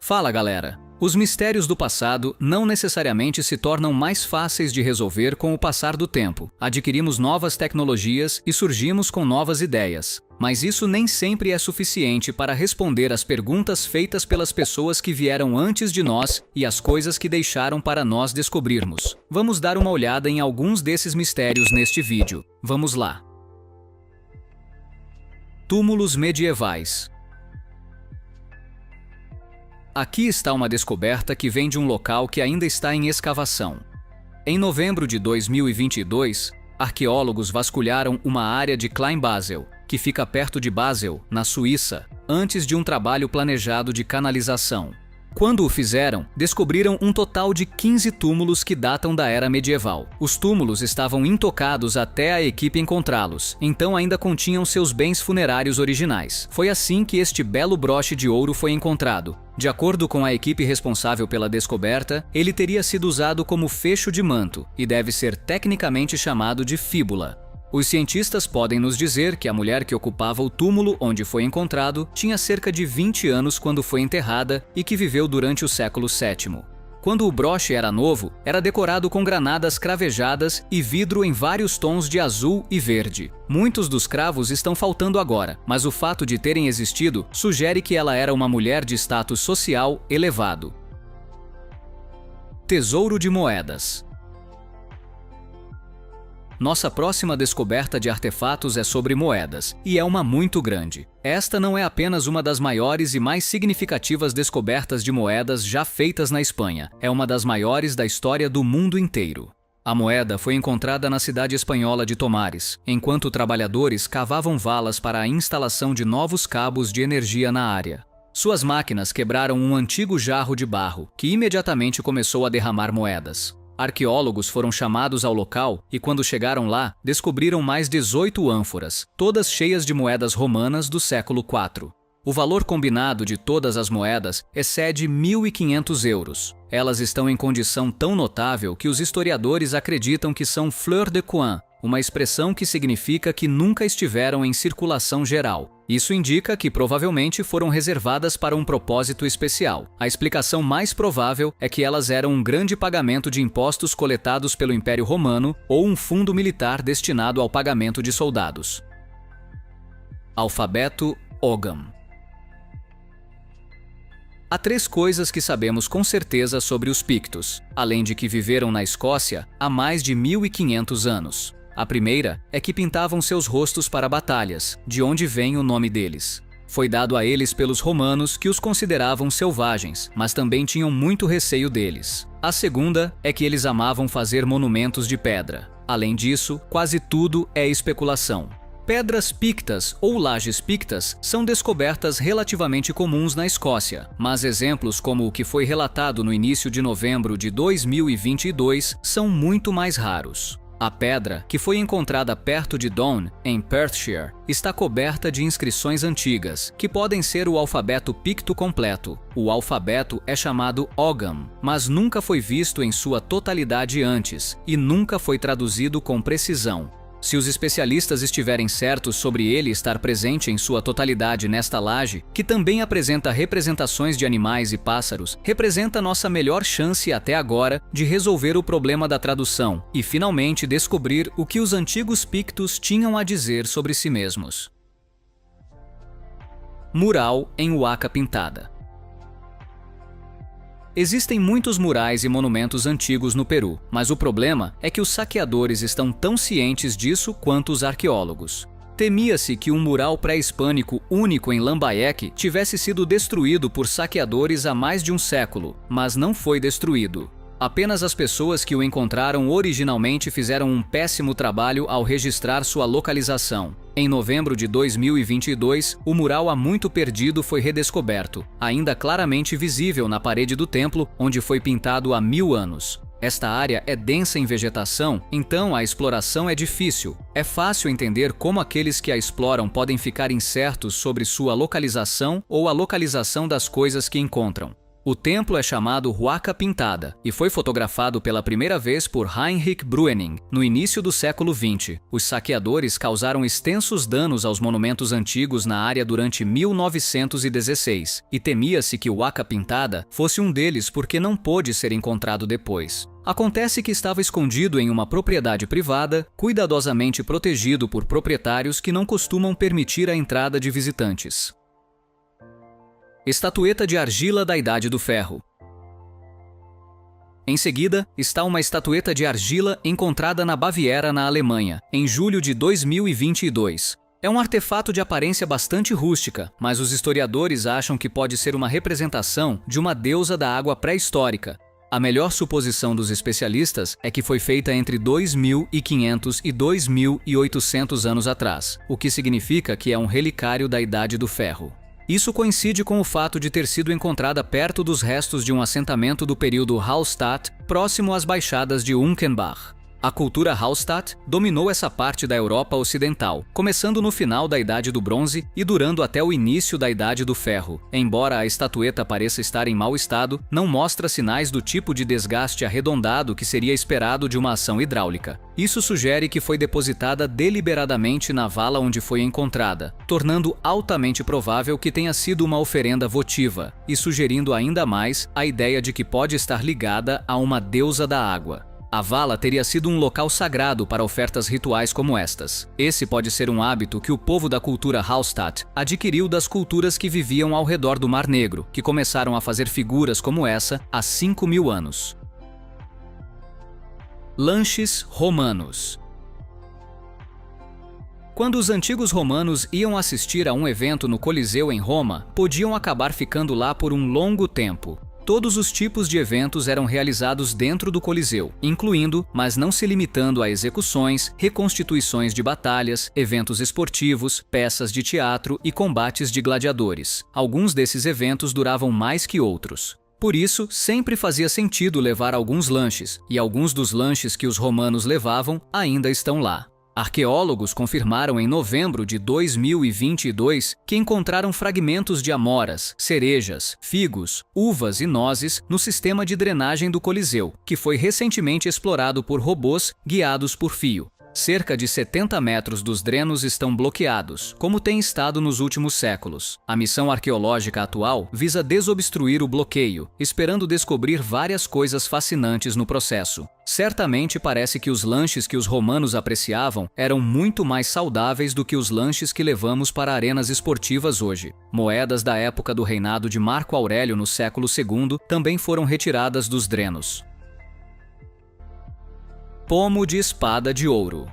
Fala, galera! Os mistérios do passado não necessariamente se tornam mais fáceis de resolver com o passar do tempo. Adquirimos novas tecnologias e surgimos com novas ideias. Mas isso nem sempre é suficiente para responder às perguntas feitas pelas pessoas que vieram antes de nós e as coisas que deixaram para nós descobrirmos. Vamos dar uma olhada em alguns desses mistérios neste vídeo. Vamos lá! Túmulos medievais. Aqui está uma descoberta que vem de um local que ainda está em escavação. Em novembro de 2022, arqueólogos vasculharam uma área de Kleinbasel, que fica perto de Basel, na Suíça, antes de um trabalho planejado de canalização. Quando o fizeram, descobriram um total de 15 túmulos que datam da era medieval. Os túmulos estavam intocados até a equipe encontrá-los, então ainda continham seus bens funerários originais. Foi assim que este belo broche de ouro foi encontrado. De acordo com a equipe responsável pela descoberta, ele teria sido usado como fecho de manto e deve ser tecnicamente chamado de fíbula. Os cientistas podem nos dizer que a mulher que ocupava o túmulo onde foi encontrado tinha cerca de 20 anos quando foi enterrada e que viveu durante o século VII. Quando o broche era novo, era decorado com granadas cravejadas e vidro em vários tons de azul e verde. Muitos dos cravos estão faltando agora, mas o fato de terem existido sugere que ela era uma mulher de status social elevado. Tesouro de moedas. Nossa próxima descoberta de artefatos é sobre moedas, e é uma muito grande. Esta não é apenas uma das maiores e mais significativas descobertas de moedas já feitas na Espanha, é uma das maiores da história do mundo inteiro. A moeda foi encontrada na cidade espanhola de Tomares, enquanto trabalhadores cavavam valas para a instalação de novos cabos de energia na área. Suas máquinas quebraram um antigo jarro de barro, que imediatamente começou a derramar moedas. Arqueólogos foram chamados ao local e, quando chegaram lá, descobriram mais 18 ânforas, todas cheias de moedas romanas do século IV. O valor combinado de todas as moedas excede 1.500 euros. Elas estão em condição tão notável que os historiadores acreditam que são fleur de coin, uma expressão que significa que nunca estiveram em circulação geral. Isso indica que provavelmente foram reservadas para um propósito especial. A explicação mais provável é que elas eram um grande pagamento de impostos coletados pelo Império Romano ou um fundo militar destinado ao pagamento de soldados. Alfabeto Ogham. Há 3 coisas que sabemos com certeza sobre os Pictos, além de que viveram na Escócia há mais de 1.500 anos. A primeira é que pintavam seus rostos para batalhas, de onde vem o nome deles. Foi dado a eles pelos romanos, que os consideravam selvagens, mas também tinham muito receio deles. A segunda é que eles amavam fazer monumentos de pedra. Além disso, quase tudo é especulação. Pedras pictas ou lajes pictas são descobertas relativamente comuns na Escócia, mas exemplos como o que foi relatado no início de novembro de 2022 são muito mais raros. A pedra, que foi encontrada perto de Down, em Perthshire, está coberta de inscrições antigas, que podem ser o alfabeto picto completo. O alfabeto é chamado Ogham, mas nunca foi visto em sua totalidade antes, e nunca foi traduzido com precisão. Se os especialistas estiverem certos sobre ele estar presente em sua totalidade nesta laje, que também apresenta representações de animais e pássaros, representa nossa melhor chance até agora de resolver o problema da tradução e finalmente descobrir o que os antigos pictos tinham a dizer sobre si mesmos. Mural em Huaca Pintada. Existem muitos murais e monumentos antigos no Peru, mas o problema é que os saqueadores estão tão cientes disso quanto os arqueólogos. Temia-se que um mural pré-hispânico único em Lambayeque tivesse sido destruído por saqueadores há mais de um século, mas não foi destruído. Apenas as pessoas que o encontraram originalmente fizeram um péssimo trabalho ao registrar sua localização. Em novembro de 2022, o mural há muito perdido foi redescoberto, ainda claramente visível na parede do templo, onde foi pintado há 1000 anos. Esta área é densa em vegetação, então a exploração é difícil. É fácil entender como aqueles que a exploram podem ficar incertos sobre sua localização ou a localização das coisas que encontram. O templo é chamado Huaca Pintada e foi fotografado pela primeira vez por Heinrich Brüning no início do século XX. Os saqueadores causaram extensos danos aos monumentos antigos na área durante 1916 e temia-se que o Huaca Pintada fosse um deles porque não pôde ser encontrado depois. Acontece que estava escondido em uma propriedade privada, cuidadosamente protegido por proprietários que não costumam permitir a entrada de visitantes. Estatueta de argila da Idade do Ferro. Em seguida, está uma estatueta de argila encontrada na Baviera, na Alemanha, em julho de 2022. É um artefato de aparência bastante rústica, mas os historiadores acham que pode ser uma representação de uma deusa da água pré-histórica. A melhor suposição dos especialistas é que foi feita entre 2.500 e 2.800 anos atrás, o que significa que é um relicário da Idade do Ferro. Isso coincide com o fato de ter sido encontrada perto dos restos de um assentamento do período Hallstatt, próximo às baixadas de Unkenbach. A cultura Hallstatt dominou essa parte da Europa Ocidental, começando no final da Idade do Bronze e durando até o início da Idade do Ferro. Embora a estatueta pareça estar em mau estado, não mostra sinais do tipo de desgaste arredondado que seria esperado de uma ação hidráulica. Isso sugere que foi depositada deliberadamente na vala onde foi encontrada, tornando altamente provável que tenha sido uma oferenda votiva, e sugerindo ainda mais a ideia de que pode estar ligada a uma deusa da água. A vala teria sido um local sagrado para ofertas rituais como estas. Esse pode ser um hábito que o povo da cultura Hallstatt adquiriu das culturas que viviam ao redor do Mar Negro, que começaram a fazer figuras como essa há 5.000 anos. Lanches romanos. Quando os antigos romanos iam assistir a um evento no Coliseu em Roma, podiam acabar ficando lá por um longo tempo. Todos os tipos de eventos eram realizados dentro do Coliseu, incluindo, mas não se limitando a execuções, reconstituições de batalhas, eventos esportivos, peças de teatro e combates de gladiadores. Alguns desses eventos duravam mais que outros. Por isso, sempre fazia sentido levar alguns lanches, e alguns dos lanches que os romanos levavam ainda estão lá. Arqueólogos confirmaram em novembro de 2022 que encontraram fragmentos de amoras, cerejas, figos, uvas e nozes no sistema de drenagem do Coliseu, que foi recentemente explorado por robôs guiados por fio. Cerca de 70 metros dos drenos estão bloqueados, como tem estado nos últimos séculos. A missão arqueológica atual visa desobstruir o bloqueio, esperando descobrir várias coisas fascinantes no processo. Certamente parece que os lanches que os romanos apreciavam eram muito mais saudáveis do que os lanches que levamos para arenas esportivas hoje. Moedas da época do reinado de Marco Aurélio no século II também foram retiradas dos drenos. Pomo de espada de ouro.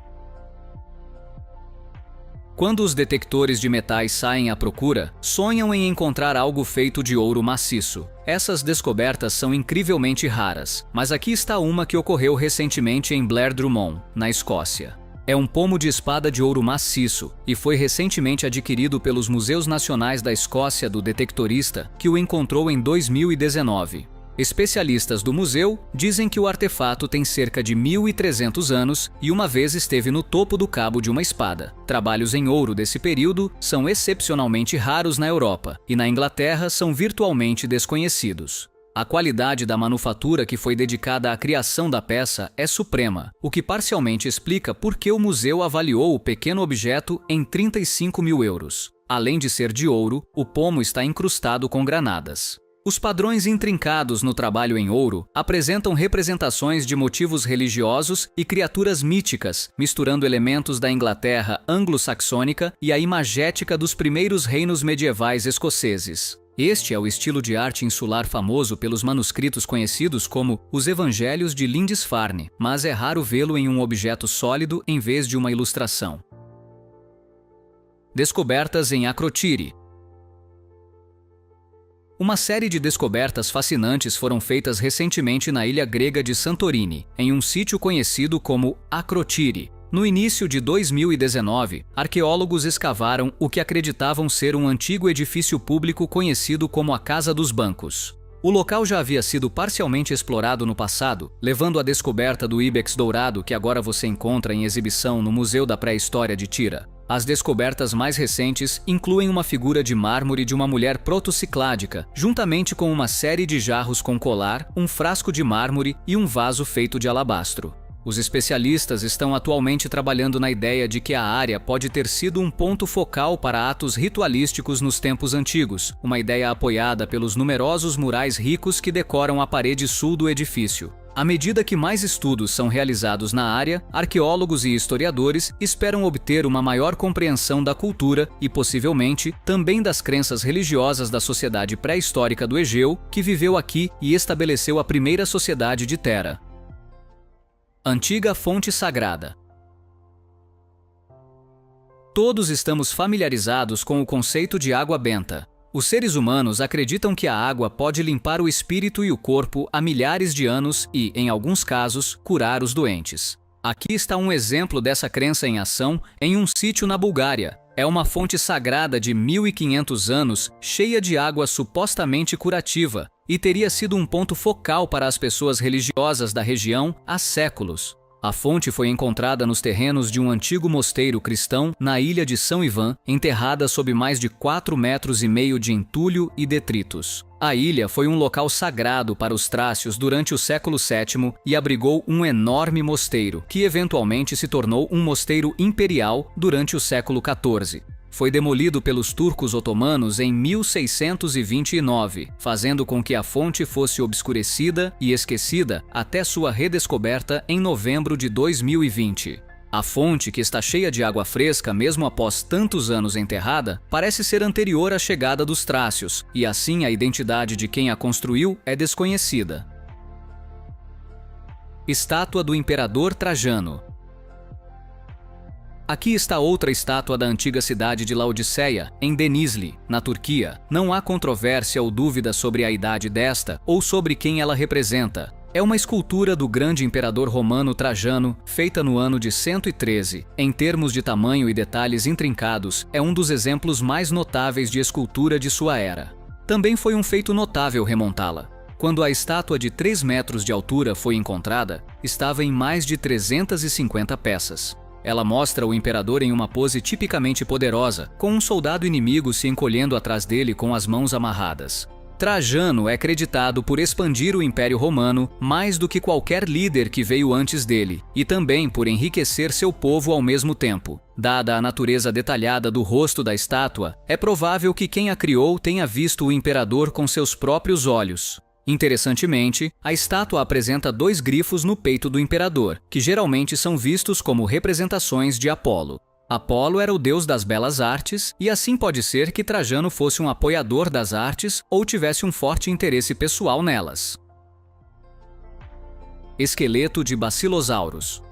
Quando os detectores de metais saem à procura, sonham em encontrar algo feito de ouro maciço. Essas descobertas são incrivelmente raras, mas aqui está uma que ocorreu recentemente em Blair Drummond, na Escócia. É um pomo de espada de ouro maciço e foi recentemente adquirido pelos Museus Nacionais da Escócia do detectorista, que o encontrou em 2019. Especialistas do museu dizem que o artefato tem cerca de 1.300 anos e uma vez esteve no topo do cabo de uma espada. Trabalhos em ouro desse período são excepcionalmente raros na Europa e na Inglaterra são virtualmente desconhecidos. A qualidade da manufatura que foi dedicada à criação da peça é suprema, o que parcialmente explica por que o museu avaliou o pequeno objeto em 35.000 euros. Além de ser de ouro, o pomo está incrustado com granadas. Os padrões intrincados no trabalho em ouro apresentam representações de motivos religiosos e criaturas míticas, misturando elementos da Inglaterra anglo-saxônica e a imagética dos primeiros reinos medievais escoceses. Este é o estilo de arte insular famoso pelos manuscritos conhecidos como os Evangelhos de Lindisfarne, mas é raro vê-lo em um objeto sólido em vez de uma ilustração. Descobertas em Akrotiri. Uma série de descobertas fascinantes foram feitas recentemente na ilha grega de Santorini, em um sítio conhecido como Akrotiri. No início de 2019, arqueólogos escavaram o que acreditavam ser um antigo edifício público conhecido como a Casa dos Bancos. O local já havia sido parcialmente explorado no passado, levando à descoberta do íbex dourado que agora você encontra em exibição no Museu da Pré-História de Tira. As descobertas mais recentes incluem uma figura de mármore de uma mulher protocicládica, juntamente com uma série de jarros com colar, um frasco de mármore e um vaso feito de alabastro. Os especialistas estão atualmente trabalhando na ideia de que a área pode ter sido um ponto focal para atos ritualísticos nos tempos antigos, uma ideia apoiada pelos numerosos murais ricos que decoram a parede sul do edifício. À medida que mais estudos são realizados na área, arqueólogos e historiadores esperam obter uma maior compreensão da cultura e, possivelmente, também das crenças religiosas da sociedade pré-histórica do Egeu, que viveu aqui e estabeleceu a primeira sociedade de Tera. Antiga fonte sagrada. Todos estamos familiarizados com o conceito de água benta. Os seres humanos acreditam que a água pode limpar o espírito e o corpo há milhares de anos e, em alguns casos, curar os doentes. Aqui está um exemplo dessa crença em ação em um sítio na Bulgária. É uma fonte sagrada de 1500 anos, cheia de água supostamente curativa, e teria sido um ponto focal para as pessoas religiosas da região há séculos. A fonte foi encontrada nos terrenos de um antigo mosteiro cristão na ilha de São Ivan, enterrada sob mais de 4,5 metros de entulho e detritos. A ilha foi um local sagrado para os trácios durante o século VII e abrigou um enorme mosteiro, que eventualmente se tornou um mosteiro imperial durante o século XIV. Foi demolido pelos turcos otomanos em 1629, fazendo com que a fonte fosse obscurecida e esquecida até sua redescoberta em novembro de 2020. A fonte, que está cheia de água fresca mesmo após tantos anos enterrada, parece ser anterior à chegada dos trácios, e assim a identidade de quem a construiu é desconhecida. Estátua do Imperador Trajano. Aqui está outra estátua da antiga cidade de Laodiceia, em Denizli, na Turquia. Não há controvérsia ou dúvida sobre a idade desta ou sobre quem ela representa. É uma escultura do grande imperador romano Trajano, feita no ano de 113. Em termos de tamanho e detalhes intrincados, é um dos exemplos mais notáveis de escultura de sua era. Também foi um feito notável remontá-la. Quando a estátua de 3 metros de altura foi encontrada, estava em mais de 350 peças. Ela mostra o imperador em uma pose tipicamente poderosa, com um soldado inimigo se encolhendo atrás dele com as mãos amarradas. Trajano é creditado por expandir o Império Romano mais do que qualquer líder que veio antes dele, e também por enriquecer seu povo ao mesmo tempo. Dada a natureza detalhada do rosto da estátua, é provável que quem a criou tenha visto o imperador com seus próprios olhos. Interessantemente, a estátua apresenta 2 grifos no peito do imperador, que geralmente são vistos como representações de Apolo. Apolo era o deus das belas artes, e assim pode ser que Trajano fosse um apoiador das artes ou tivesse um forte interesse pessoal nelas. Esqueleto de Basilosaurus.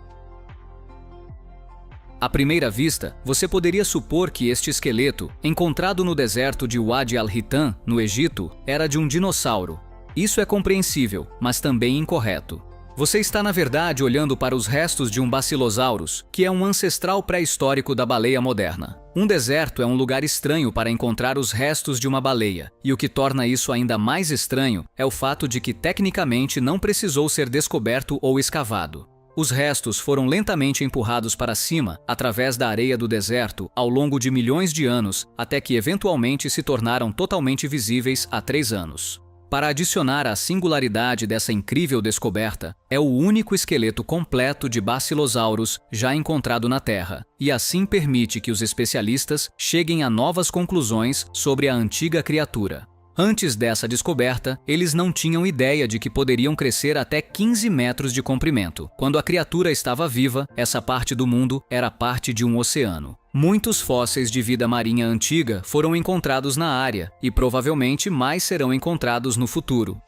À primeira vista, você poderia supor que este esqueleto, encontrado no deserto de Wadi al-Hitan, no Egito, era de um dinossauro. Isso é compreensível, mas também incorreto. Você está, na verdade, olhando para os restos de um Basilosaurus, que é um ancestral pré-histórico da baleia moderna. Um deserto é um lugar estranho para encontrar os restos de uma baleia, e o que torna isso ainda mais estranho é o fato de que tecnicamente não precisou ser descoberto ou escavado. Os restos foram lentamente empurrados para cima, através da areia do deserto, ao longo de milhões de anos, até que eventualmente se tornaram totalmente visíveis há 3 anos. Para adicionar à singularidade dessa incrível descoberta, é o único esqueleto completo de Basilosaurus já encontrado na Terra, e assim permite que os especialistas cheguem a novas conclusões sobre a antiga criatura. Antes dessa descoberta, eles não tinham ideia de que poderiam crescer até 15 metros de comprimento. Quando a criatura estava viva, essa parte do mundo era parte de um oceano. Muitos fósseis de vida marinha antiga foram encontrados na área, e provavelmente mais serão encontrados no futuro.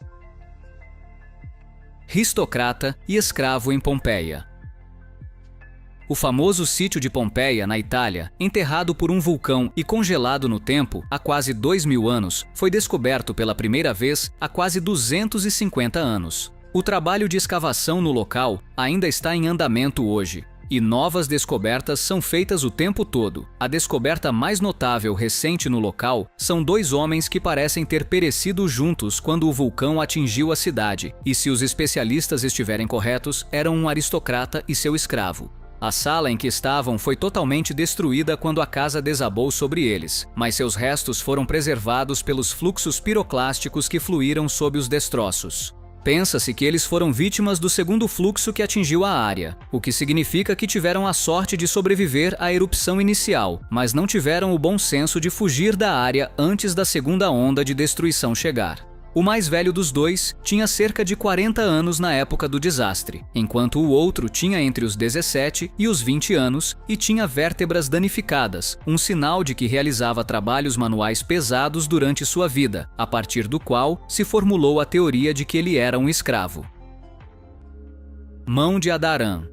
Ristocrata e escravo em Pompeia. O famoso sítio de Pompeia, na Itália, enterrado por um vulcão e congelado no tempo há quase 2.000 anos, foi descoberto pela primeira vez há quase 250 anos. O trabalho de escavação no local ainda está em andamento hoje, e novas descobertas são feitas o tempo todo. A descoberta mais notável recente no local são 2 homens que parecem ter perecido juntos quando o vulcão atingiu a cidade, e se os especialistas estiverem corretos, eram um aristocrata e seu escravo. A sala em que estavam foi totalmente destruída quando a casa desabou sobre eles, mas seus restos foram preservados pelos fluxos piroclásticos que fluíram sob os destroços. Pensa-se que eles foram vítimas do segundo fluxo que atingiu a área, o que significa que tiveram a sorte de sobreviver à erupção inicial, mas não tiveram o bom senso de fugir da área antes da segunda onda de destruição chegar. O mais velho dos dois tinha cerca de 40 anos na época do desastre, enquanto o outro tinha entre os 17 e os 20 anos e tinha vértebras danificadas, um sinal de que realizava trabalhos manuais pesados durante sua vida, a partir do qual se formulou a teoria de que ele era um escravo. Mão de Adarã.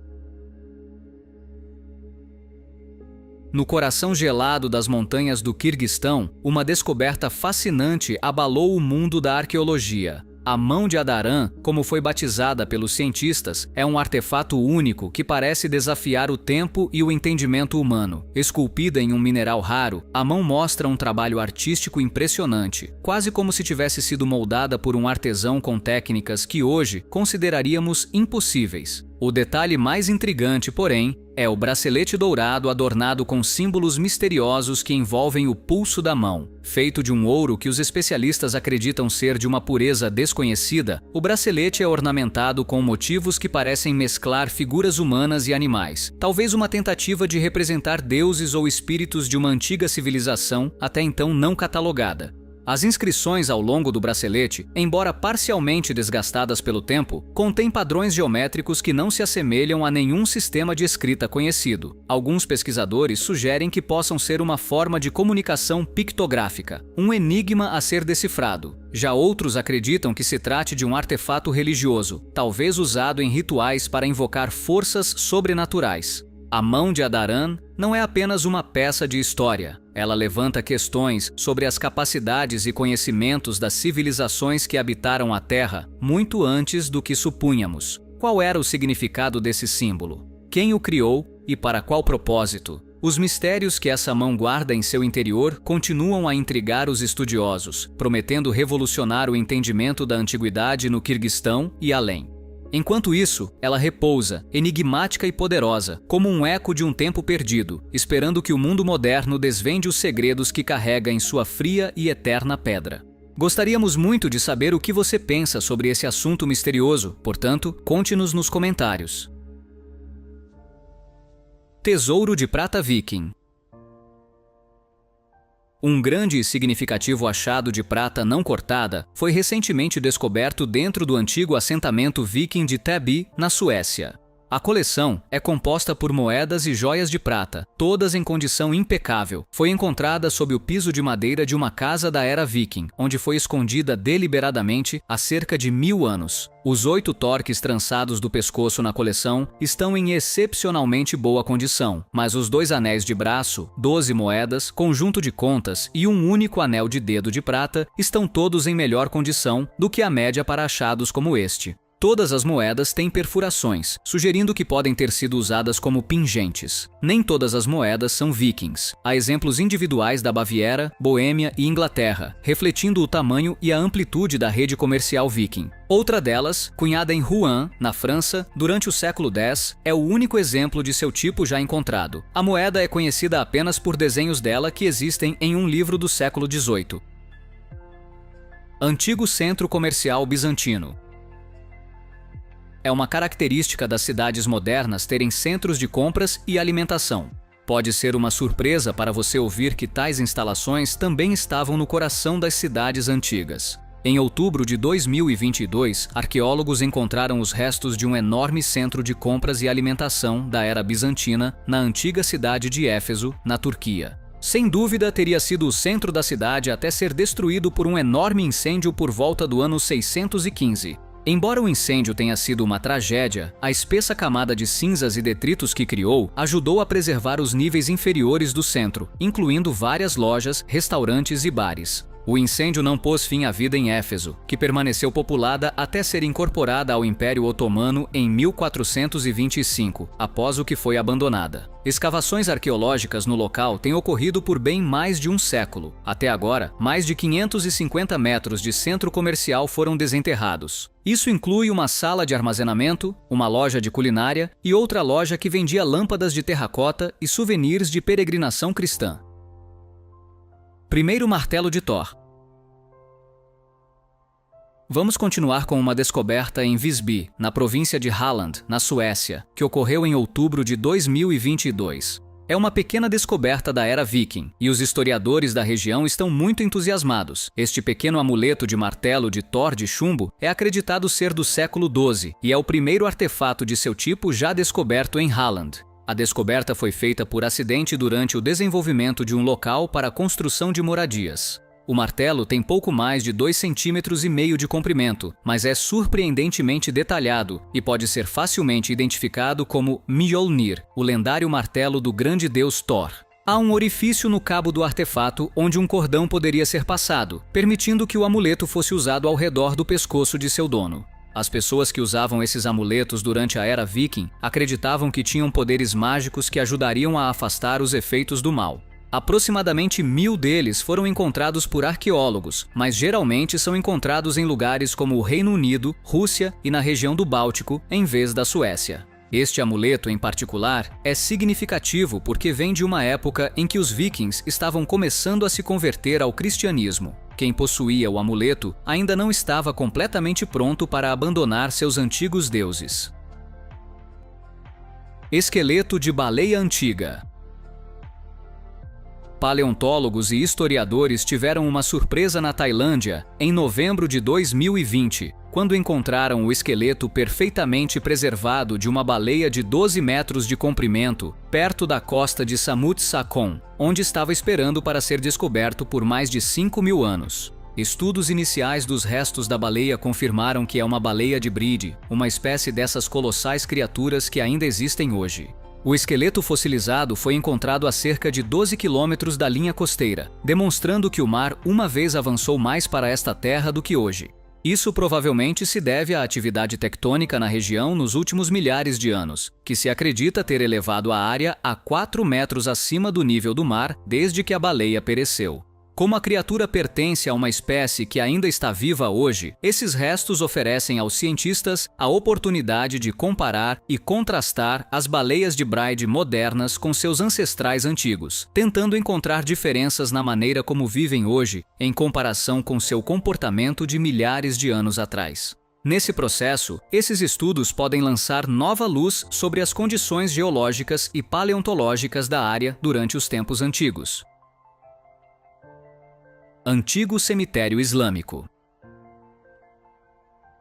No coração gelado das montanhas do Quirguistão, uma descoberta fascinante abalou o mundo da arqueologia. A Mão de Adarã, como foi batizada pelos cientistas, é um artefato único que parece desafiar o tempo e o entendimento humano. Esculpida em um mineral raro, a mão mostra um trabalho artístico impressionante, quase como se tivesse sido moldada por um artesão com técnicas que hoje consideraríamos impossíveis. O detalhe mais intrigante, porém, é o bracelete dourado adornado com símbolos misteriosos que envolvem o pulso da mão. Feito de um ouro que os especialistas acreditam ser de uma pureza desconhecida, o bracelete é ornamentado com motivos que parecem mesclar figuras humanas e animais, talvez uma tentativa de representar deuses ou espíritos de uma antiga civilização até então não catalogada. As inscrições ao longo do bracelete, embora parcialmente desgastadas pelo tempo, contêm padrões geométricos que não se assemelham a nenhum sistema de escrita conhecido. Alguns pesquisadores sugerem que possam ser uma forma de comunicação pictográfica, um enigma a ser decifrado. Já outros acreditam que se trate de um artefato religioso, talvez usado em rituais para invocar forças sobrenaturais. A Mão de Adarã não é apenas uma peça de história. Ela levanta questões sobre as capacidades e conhecimentos das civilizações que habitaram a Terra muito antes do que supunhamos. Qual era o significado desse símbolo? Quem o criou e para qual propósito? Os mistérios que essa mão guarda em seu interior continuam a intrigar os estudiosos, prometendo revolucionar o entendimento da antiguidade no Quirguistão e além. Enquanto isso, ela repousa, enigmática e poderosa, como um eco de um tempo perdido, esperando que o mundo moderno desvende os segredos que carrega em sua fria e eterna pedra. Gostaríamos muito de saber o que você pensa sobre esse assunto misterioso, portanto, conte-nos nos comentários. Tesouro de prata viking. Um grande e significativo achado de prata não cortada foi recentemente descoberto dentro do antigo assentamento viking de Täby, na Suécia. A coleção é composta por moedas e joias de prata, todas em condição impecável. Foi encontrada sob o piso de madeira de uma casa da era viking, onde foi escondida deliberadamente há cerca de 1000 anos. Os 8 torques trançados do pescoço na coleção estão em excepcionalmente boa condição, mas os 2 anéis de braço, 12 moedas, conjunto de contas e um único anel de dedo de prata estão todos em melhor condição do que a média para achados como este. Todas as moedas têm perfurações, sugerindo que podem ter sido usadas como pingentes. Nem todas as moedas são vikings. Há exemplos individuais da Baviera, Boêmia e Inglaterra, refletindo o tamanho e a amplitude da rede comercial viking. Outra delas, cunhada em Rouen, na França, durante o século X, é o único exemplo de seu tipo já encontrado. A moeda é conhecida apenas por desenhos dela que existem em um livro do século XVIII. Antigo centro comercial bizantino. É uma característica das cidades modernas terem centros de compras e alimentação. Pode ser uma surpresa para você ouvir que tais instalações também estavam no coração das cidades antigas. Em outubro de 2022, arqueólogos encontraram os restos de um enorme centro de compras e alimentação da era bizantina na antiga cidade de Éfeso, na Turquia. Sem dúvida, teria sido o centro da cidade até ser destruído por um enorme incêndio por volta do ano 615. Embora o incêndio tenha sido uma tragédia, a espessa camada de cinzas e detritos que criou ajudou a preservar os níveis inferiores do centro, incluindo várias lojas, restaurantes e bares. O incêndio não pôs fim à vida em Éfeso, que permaneceu populada até ser incorporada ao Império Otomano em 1425, após o que foi abandonada. Escavações arqueológicas no local têm ocorrido por bem mais de um século. Até agora, mais de 550 metros de centro comercial foram desenterrados. Isso inclui uma sala de armazenamento, uma loja de culinária e outra loja que vendia lâmpadas de terracota e souvenirs de peregrinação cristã. Primeiro martelo de Thor. Vamos continuar com uma descoberta em Visby, na província de Halland, na Suécia, que ocorreu em outubro de 2022. É uma pequena descoberta da era Viking, e os historiadores da região estão muito entusiasmados. Este pequeno amuleto de martelo de Thor de chumbo é acreditado ser do século XII e é o primeiro artefato de seu tipo já descoberto em Halland. A descoberta foi feita por acidente durante o desenvolvimento de um local para a construção de moradias. O martelo tem pouco mais de 2,5 cm de comprimento, mas é surpreendentemente detalhado e pode ser facilmente identificado como Mjolnir, o lendário martelo do grande deus Thor. Há um orifício no cabo do artefato onde um cordão poderia ser passado, permitindo que o amuleto fosse usado ao redor do pescoço de seu dono. As pessoas que usavam esses amuletos durante a era Viking acreditavam que tinham poderes mágicos que ajudariam a afastar os efeitos do mal. Aproximadamente 1000 deles foram encontrados por arqueólogos, mas geralmente são encontrados em lugares como o Reino Unido, Rússia e na região do Báltico, em vez da Suécia. Este amuleto, em particular, é significativo porque vem de uma época em que os vikings estavam começando a se converter ao cristianismo. Quem possuía o amuleto ainda não estava completamente pronto para abandonar seus antigos deuses. Esqueleto de baleia antiga. Paleontólogos e historiadores tiveram uma surpresa na Tailândia em novembro de 2020, quando encontraram o esqueleto perfeitamente preservado de uma baleia de 12 metros de comprimento, perto da costa de Samut Sakhon, onde estava esperando para ser descoberto por mais de 5.000 anos. Estudos iniciais dos restos da baleia confirmaram que é uma baleia de bride, uma espécie dessas colossais criaturas que ainda existem hoje. O esqueleto fossilizado foi encontrado a cerca de 12 quilômetros da linha costeira, demonstrando que o mar uma vez avançou mais para esta terra do que hoje. Isso provavelmente se deve à atividade tectônica na região nos últimos milhares de anos, que se acredita ter elevado a área a 4 metros acima do nível do mar desde que a baleia pereceu. Como a criatura pertence a uma espécie que ainda está viva hoje, esses restos oferecem aos cientistas a oportunidade de comparar e contrastar as baleias de Bride modernas com seus ancestrais antigos, tentando encontrar diferenças na maneira como vivem hoje em comparação com seu comportamento de milhares de anos atrás. Nesse processo, esses estudos podem lançar nova luz sobre as condições geológicas e paleontológicas da área durante os tempos antigos. Antigo cemitério islâmico.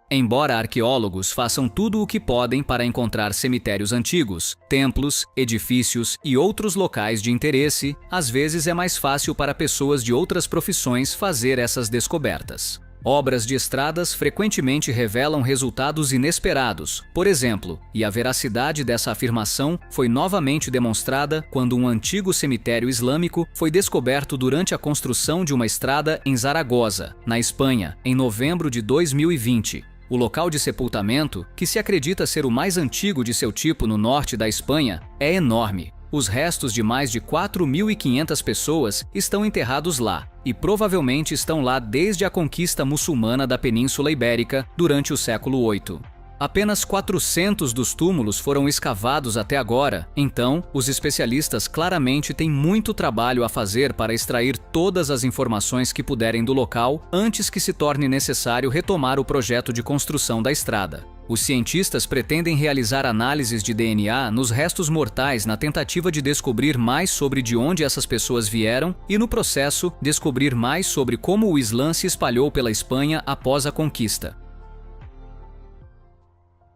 Embora arqueólogos façam tudo o que podem para encontrar cemitérios antigos, templos, edifícios e outros locais de interesse, às vezes é mais fácil para pessoas de outras profissões fazer essas descobertas. Obras de estradas frequentemente revelam resultados inesperados, por exemplo, e a veracidade dessa afirmação foi novamente demonstrada quando um antigo cemitério islâmico foi descoberto durante a construção de uma estrada em Zaragoza, na Espanha, em novembro de 2020. O local de sepultamento, que se acredita ser o mais antigo de seu tipo no norte da Espanha, é enorme. Os restos de mais de 4.500 pessoas estão enterrados lá, e provavelmente estão lá desde a conquista muçulmana da Península Ibérica durante o século VIII. Apenas 400 dos túmulos foram escavados até agora, então os especialistas claramente têm muito trabalho a fazer para extrair todas as informações que puderem do local antes que se torne necessário retomar o projeto de construção da estrada. Os cientistas pretendem realizar análises de DNA nos restos mortais na tentativa de descobrir mais sobre de onde essas pessoas vieram e, no processo, descobrir mais sobre como o Islã se espalhou pela Espanha após a conquista.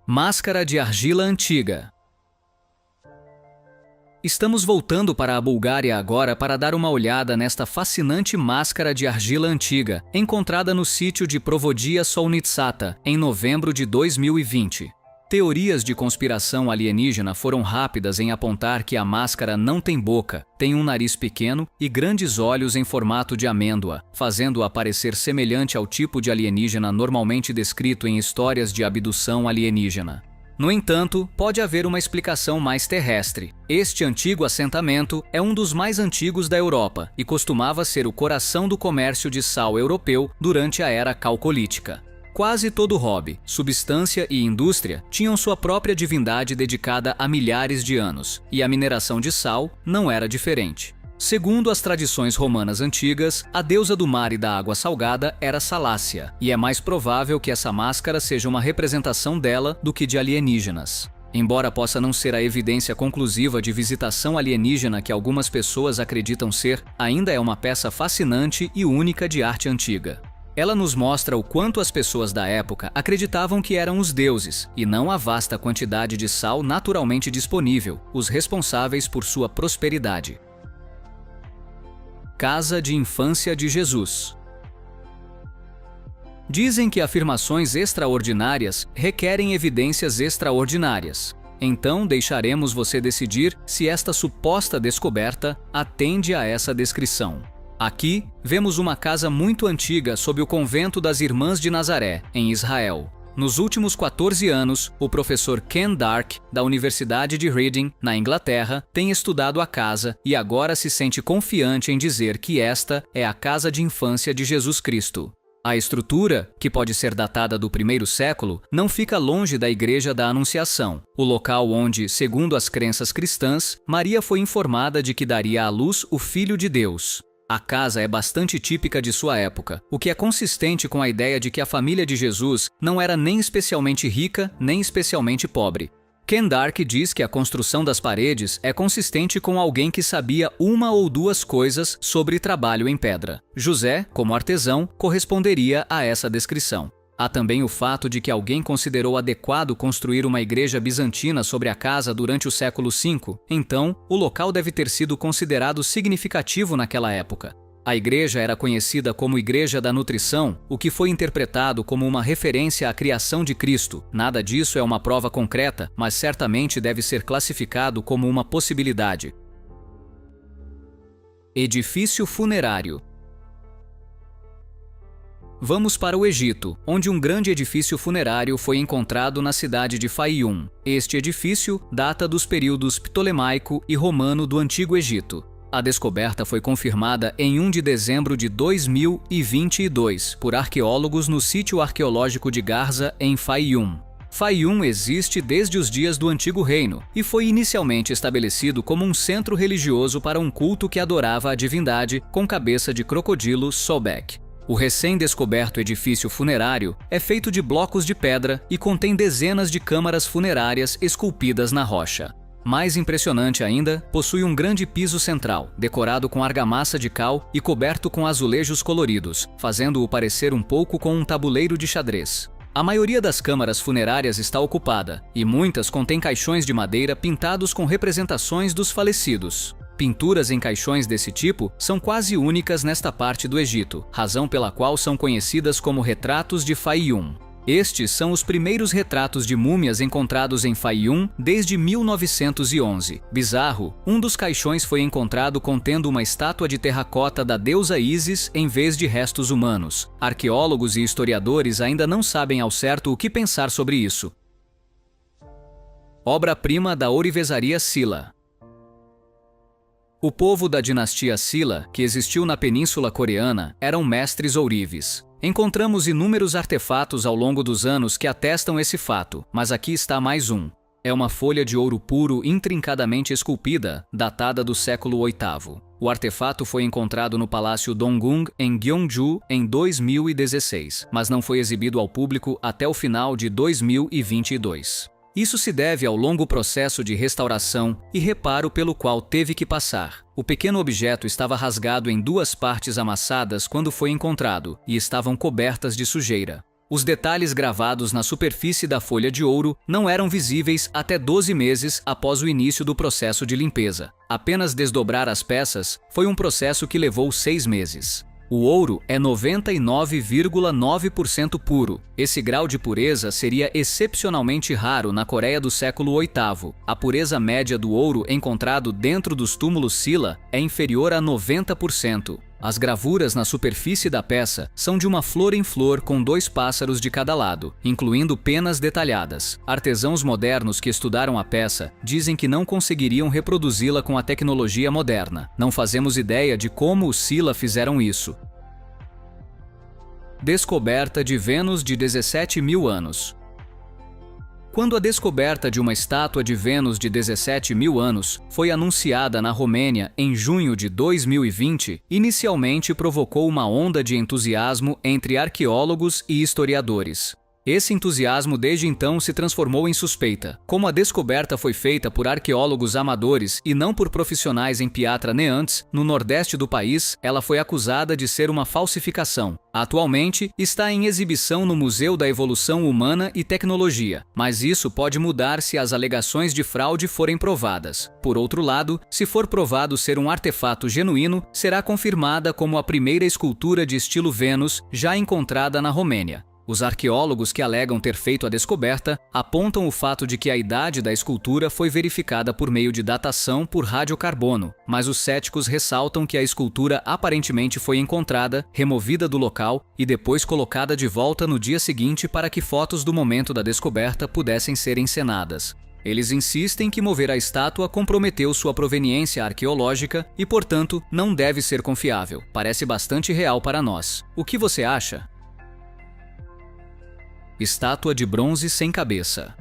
Máscara de argila antiga. Estamos voltando para a Bulgária agora para dar uma olhada nesta fascinante máscara de argila antiga, encontrada no sítio de Provodia Solnitsata, em novembro de 2020. Teorias de conspiração alienígena foram rápidas em apontar que a máscara não tem boca, tem um nariz pequeno e grandes olhos em formato de amêndoa, fazendo-a parecer semelhante ao tipo de alienígena normalmente descrito em histórias de abdução alienígena. No entanto, pode haver uma explicação mais terrestre. Este antigo assentamento é um dos mais antigos da Europa e costumava ser o coração do comércio de sal europeu durante a Era Calcolítica. Quase todo hobby, substância e indústria tinham sua própria divindade dedicada há milhares de anos, e a mineração de sal não era diferente. Segundo as tradições romanas antigas, a deusa do mar e da água salgada era Salácia, e é mais provável que essa máscara seja uma representação dela do que de alienígenas. Embora possa não ser a evidência conclusiva de visitação alienígena que algumas pessoas acreditam ser, ainda é uma peça fascinante e única de arte antiga. Ela nos mostra o quanto as pessoas da época acreditavam que eram os deuses, e não a vasta quantidade de sal naturalmente disponível, os responsáveis por sua prosperidade. Casa de infância de Jesus. Dizem que afirmações extraordinárias requerem evidências extraordinárias. Então deixaremos você decidir se esta suposta descoberta atende a essa descrição. Aqui, vemos uma casa muito antiga sob o convento das Irmãs de Nazaré, em Israel. Nos últimos 14 anos, o professor Ken Dark, da Universidade de Reading, na Inglaterra, tem estudado a casa e agora se sente confiante em dizer que esta é a casa de infância de Jesus Cristo. A estrutura, que pode ser datada do primeiro século, não fica longe da Igreja da Anunciação, o local onde, segundo as crenças cristãs, Maria foi informada de que daria à luz o Filho de Deus. A casa é bastante típica de sua época, o que é consistente com a ideia de que a família de Jesus não era nem especialmente rica, nem especialmente pobre. Ken Dark diz que a construção das paredes é consistente com alguém que sabia uma ou duas coisas sobre trabalho em pedra. José, como artesão, corresponderia a essa descrição. Há também o fato de que alguém considerou adequado construir uma igreja bizantina sobre a casa durante o século V, então o local deve ter sido considerado significativo naquela época. A igreja era conhecida como Igreja da Nutrição, o que foi interpretado como uma referência à criação de Cristo. Nada disso é uma prova concreta, mas certamente deve ser classificado como uma possibilidade. Edifício funerário. Vamos para o Egito, onde um grande edifício funerário foi encontrado na cidade de Faium. Este edifício data dos períodos ptolemaico e romano do Antigo Egito. A descoberta foi confirmada em 1 de dezembro de 2022 por arqueólogos no sítio arqueológico de Garza, em Faium. Faium existe desde os dias do Antigo Reino e foi inicialmente estabelecido como um centro religioso para um culto que adorava a divindade com cabeça de crocodilo Sobek. O recém-descoberto edifício funerário é feito de blocos de pedra e contém dezenas de câmaras funerárias esculpidas na rocha. Mais impressionante ainda, possui um grande piso central, decorado com argamassa de cal e coberto com azulejos coloridos, fazendo-o parecer um pouco com um tabuleiro de xadrez. A maioria das câmaras funerárias está ocupada, e muitas contêm caixões de madeira pintados com representações dos falecidos. Pinturas em caixões desse tipo são quase únicas nesta parte do Egito, razão pela qual são conhecidas como retratos de Faium. Estes são os primeiros retratos de múmias encontrados em Faium desde 1911. Bizarro, um dos caixões foi encontrado contendo uma estátua de terracota da deusa Ísis em vez de restos humanos. Arqueólogos e historiadores ainda não sabem ao certo o que pensar sobre isso. Obra-prima da ourivesaria Silla. O povo da dinastia Silla, que existiu na Península Coreana, eram mestres ourives. Encontramos inúmeros artefatos ao longo dos anos que atestam esse fato, mas aqui está mais um. É uma folha de ouro puro intrincadamente esculpida, datada do século VIII. O artefato foi encontrado no Palácio Donggung, em Gyeongju, em 2016, mas não foi exibido ao público até o final de 2022. Isso se deve ao longo processo de restauração e reparo pelo qual teve que passar. O pequeno objeto estava rasgado em duas partes amassadas quando foi encontrado e estavam cobertas de sujeira. Os detalhes gravados na superfície da folha de ouro não eram visíveis até 12 meses após o início do processo de limpeza. Apenas desdobrar as peças foi um processo que levou 6 meses. O ouro é 99,9% puro. Esse grau de pureza seria excepcionalmente raro na Coreia do século VIII. A pureza média do ouro encontrado dentro dos túmulos Silla é inferior a 90%. As gravuras na superfície da peça são de uma flor em flor com 2 pássaros de cada lado, incluindo penas detalhadas. Artesãos modernos que estudaram a peça dizem que não conseguiriam reproduzi-la com a tecnologia moderna. Não fazemos ideia de como os Silla fizeram isso. Descoberta de Vênus de 17 mil anos. Quando a descoberta de uma estátua de Vênus de 17 mil anos foi anunciada na Romênia em junho de 2020, inicialmente provocou uma onda de entusiasmo entre arqueólogos e historiadores. Esse entusiasmo desde então se transformou em suspeita. Como a descoberta foi feita por arqueólogos amadores e não por profissionais em Piatra Neamț, no nordeste do país, ela foi acusada de ser uma falsificação. Atualmente, está em exibição no Museu da Evolução Humana e Tecnologia, mas isso pode mudar se as alegações de fraude forem provadas. Por outro lado, se for provado ser um artefato genuíno, será confirmada como a primeira escultura de estilo Vênus já encontrada na Romênia. Os arqueólogos que alegam ter feito a descoberta apontam o fato de que a idade da escultura foi verificada por meio de datação por radiocarbono, mas os céticos ressaltam que a escultura aparentemente foi encontrada, removida do local e depois colocada de volta no dia seguinte para que fotos do momento da descoberta pudessem ser encenadas. Eles insistem que mover a estátua comprometeu sua proveniência arqueológica e, portanto, não deve ser confiável. Parece bastante real para nós. O que você acha? Estátua de bronze sem cabeça.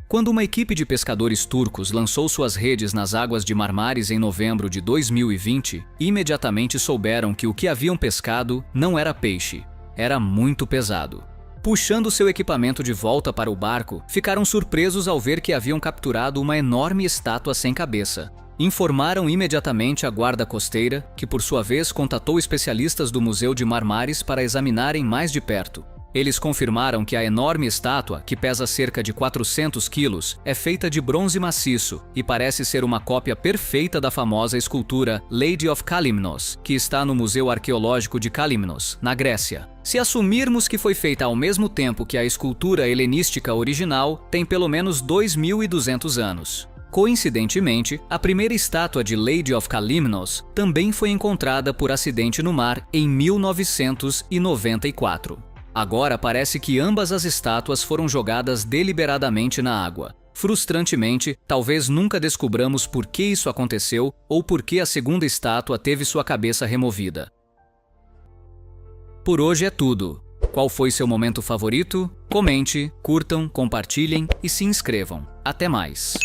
Quando uma equipe de pescadores turcos lançou suas redes nas águas de Marmaris em novembro de 2020, imediatamente souberam que o que haviam pescado não era peixe, era muito pesado. Puxando seu equipamento de volta para o barco, ficaram surpresos ao ver que haviam capturado uma enorme estátua sem cabeça. Informaram imediatamente a guarda costeira, que por sua vez contatou especialistas do Museu de Marmaris para examinarem mais de perto. Eles confirmaram que a enorme estátua, que pesa cerca de 400 quilos, é feita de bronze maciço e parece ser uma cópia perfeita da famosa escultura Lady of Kalymnos, que está no Museu Arqueológico de Kalymnos, na Grécia. Se assumirmos que foi feita ao mesmo tempo que a escultura helenística original, tem pelo menos 2.200 anos. Coincidentemente, a primeira estátua de Lady of Kalymnos também foi encontrada por acidente no mar em 1994. Agora parece que ambas as estátuas foram jogadas deliberadamente na água. Frustrantemente, talvez nunca descobramos por que isso aconteceu ou por que a segunda estátua teve sua cabeça removida. Por hoje é tudo. Qual foi seu momento favorito? Comente, curtam, compartilhem e se inscrevam. Até mais!